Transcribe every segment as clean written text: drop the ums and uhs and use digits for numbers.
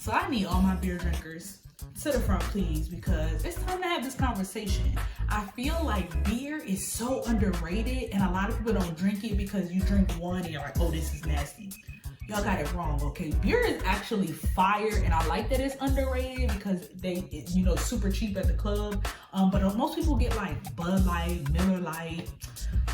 So I need all my beer drinkers to the front, please, because it's time to have this conversation. I feel like beer is so underrated, and a lot of people don't drink it because you drink one and you're like, oh, this is nasty. Y'all got it wrong, okay? Beer is actually fire, and I like that it's underrated because it's super cheap at the club. But most people get like Bud Light, Miller Lite,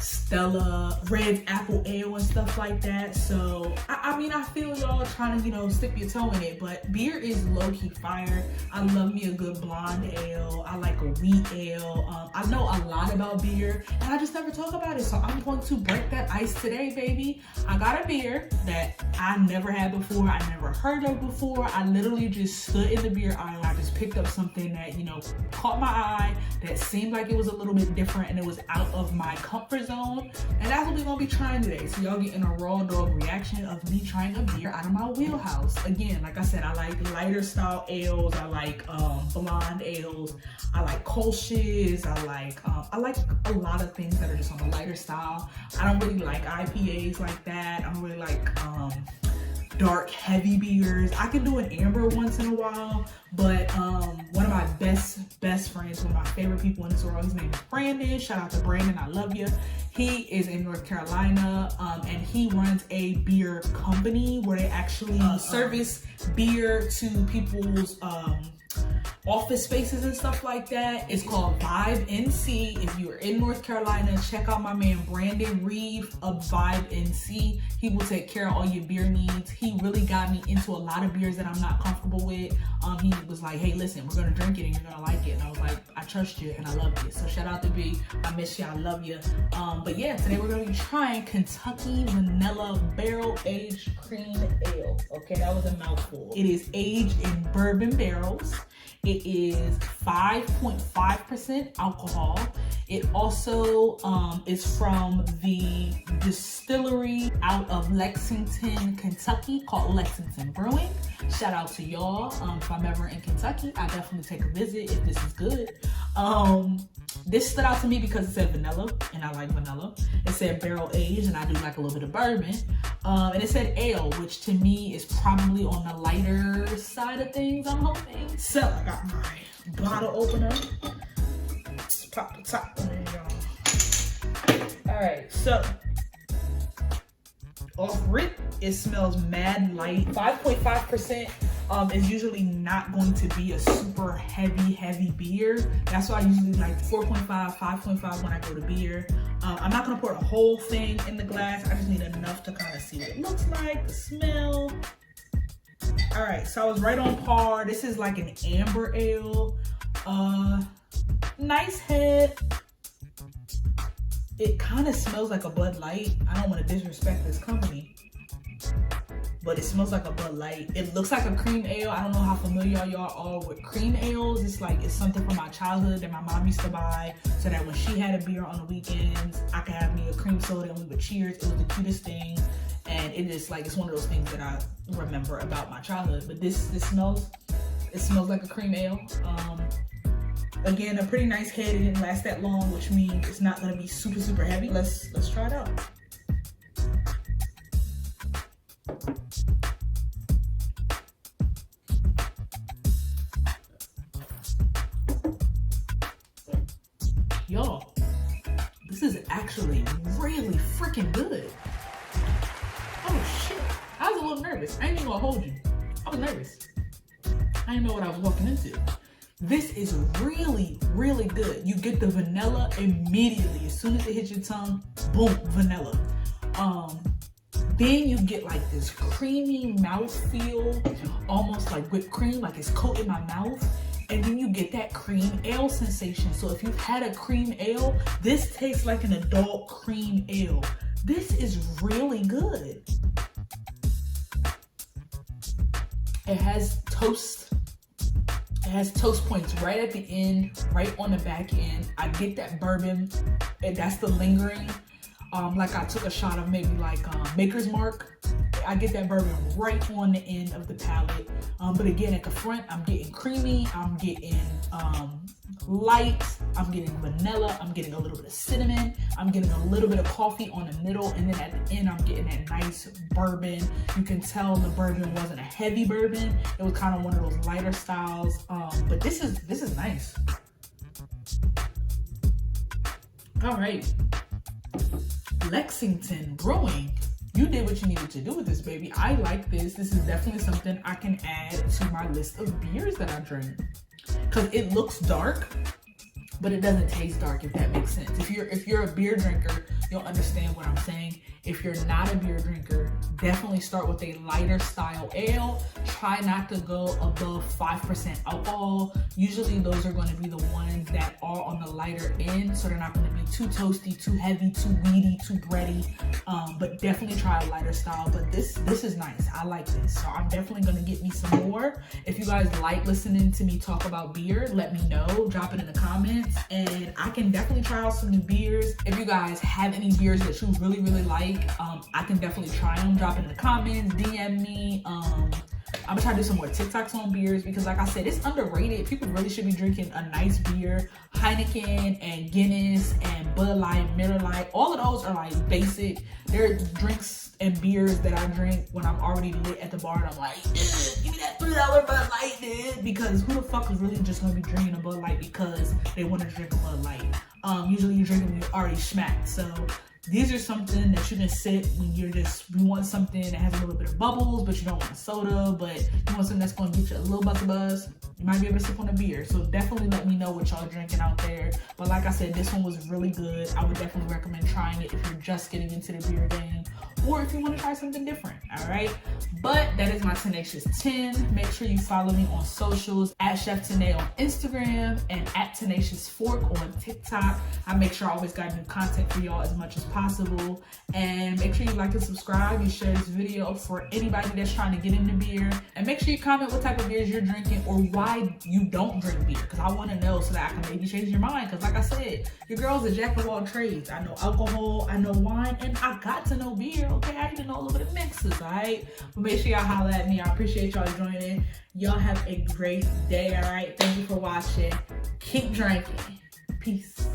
Stella, Red's Apple Ale and stuff like that. So I feel y'all trying to stick your toe in it, but beer is low-key fire. I love me a good blonde ale. I like a wheat ale. I know a lot about beer, and I just never talk about it. So I'm going to break that ice today, baby. I got a beer that I never had before. I never heard of before. I literally just stood in the beer aisle. I just picked up something that caught my eye, that seemed like it was a little bit different, and it was out of my comfort zone. And that's what we're gonna be trying today. So y'all getting a raw dog reaction of me trying a beer out of my wheelhouse. Again, like I said, I like lighter style ales. I like blonde ales. I like Kolsch's. I like a lot of things that are just on the lighter style. I don't really like IPAs like that. I don't really like dark heavy beers. I can do an amber once in a while, but one of my best friends, one of my favorite people in this world, his name is Brandon. Shout out to Brandon, I love you. He is in North Carolina, and he runs a beer company where they actually service beer to people's office spaces and stuff like that. It's called Vibe NC. If you're in North Carolina, check out my man Brandon Reeve of Vibe NC. He will take care of all your beer needs. He really got me into a lot of beers that I'm not comfortable with. He was like, hey, listen, we're gonna drink it and you're gonna like it. And I was like, I trust you and I love you. So shout out to B. I miss you, I love you. But yeah, today we're gonna be trying Kentucky Vanilla Barrel Aged Cream Ale. Okay, that was a mouthful. It is aged in bourbon barrels. It is 5.5% alcohol. It also is from the distillery out of Lexington, Kentucky, called Lexington Brewing. Shout out to y'all. If I'm ever in Kentucky, I definitely take a visit if this is good. This stood out to me because it said vanilla, and I like vanilla. It said barrel aged, and I do like a little bit of bourbon. And it said ale, which to me is probably on the lighter side of things, I'm hoping. So I got my bottle opener. Let's pop the top on it, y'all. All right, so off rip, it smells mad light. 5.5% is usually not going to be a super heavy beer. That's why I usually like 4.5, 5.5 when I go to beer. I'm not gonna pour the whole thing in the glass. I just need enough to kind of see what it looks like, the smell. All right, so I was right on par. This is like an amber ale. Nice head. It kind of smells like a Bud Light. I don't want to disrespect this company, but it smells like a Bud Light. It looks like a cream ale. I don't know how familiar y'all are with cream ales. It's something from my childhood that my mom used to buy so that when she had a beer on the weekends, I could have me a cream soda and we would cheers. It was the cutest thing. And it's one of those things that I remember about my childhood. But it smells like a cream ale. Again, a pretty nice head. It didn't last that long, which means it's not gonna be super heavy. Let's try it out. Y'all, this is actually really freaking good. Oh shit, I was a little nervous. I ain't even gonna hold you. I was nervous. I didn't know what I was walking into. This is really good. You get the vanilla immediately. As soon as it hits your tongue, boom, vanilla. Then you get like this creamy mouthfeel, almost like whipped cream, like it's coating my mouth. And then you get that cream ale sensation. So if you've had a cream ale, this tastes like an adult cream ale. This is really good. It has toast. It has toast points right at the end, right on the back end. I get that bourbon, and that's the lingering. Like I took a shot of maybe like Maker's Mark. I get that bourbon right on the end of the palate. But again, at the front, I'm getting creamy, I'm getting light, I'm getting vanilla, I'm getting a little bit of cinnamon, I'm getting a little bit of coffee on the middle, and then at the end, I'm getting that nice bourbon. You can tell the bourbon wasn't a heavy bourbon. It was kind of one of those lighter styles. But this is nice. All right, Lexington Brewing. You did what you needed to do with this, baby. I like this. This is definitely something I can add to my list of beers that I drink. Because it looks dark, but it doesn't taste dark, if that makes sense. If you're a beer drinker, you'll understand what I'm saying. If you're not a beer drinker, definitely start with a lighter style ale. Try not to go above 5% alcohol. Usually those are going to be the ones that are on the lighter end, so they're not going to be too toasty, too heavy, too weedy, too bready. But definitely try a lighter style. But this is nice. I like this. So I'm definitely going to get me some more. If you guys like listening to me talk about beer, let me know. Drop it in the comments. And I can definitely try out some new beers. If you guys have any beers that you really, really like, I can definitely try them. Drop it in the comments, DM me. I'm gonna try to do some more TikToks on beers because, like I said, it's underrated. People really should be drinking a nice beer. Heineken and Guinness and Bud Light, Miller Lite, all of those are like basic. They're drinks and beers that I drink when I'm already lit at the bar and I'm like, give me that $3 Bud Light, dude. Because who the fuck is really just gonna be drinking a Bud Light because they want to drink a Bud Light? Usually you're drinking when you're already smacked. So these are something that you can sit when you want something that has a little bit of bubbles, but you don't want soda, but you want something that's going to get you a little buzz. You might be able to sip on a beer. So definitely let me know what y'all drinking out there. But like I said, this one was really good. I would definitely recommend trying it if you're just getting into the beer game or if you want to try something different, all right? But that is my Tenacious 10. Make sure you follow me on socials at Chef Tanae on Instagram and at Tenacious Fork on TikTok. I make sure I always got new content for y'all as much as possible. And make sure you like and subscribe. You share this video for anybody that's trying to get into beer. And make sure you comment what type of beers you're drinking or why you don't drink beer. Because I want to know so that I can maybe change your mind. Because like I said, your girl's a jack of all trades. I know alcohol, I know wine, and I got to know beer. Okay, I even know a little bit of mixes, all right? But make sure y'all holler at me. I appreciate y'all joining. Y'all have a great day, all right? Thank you for watching. Keep drinking. Peace.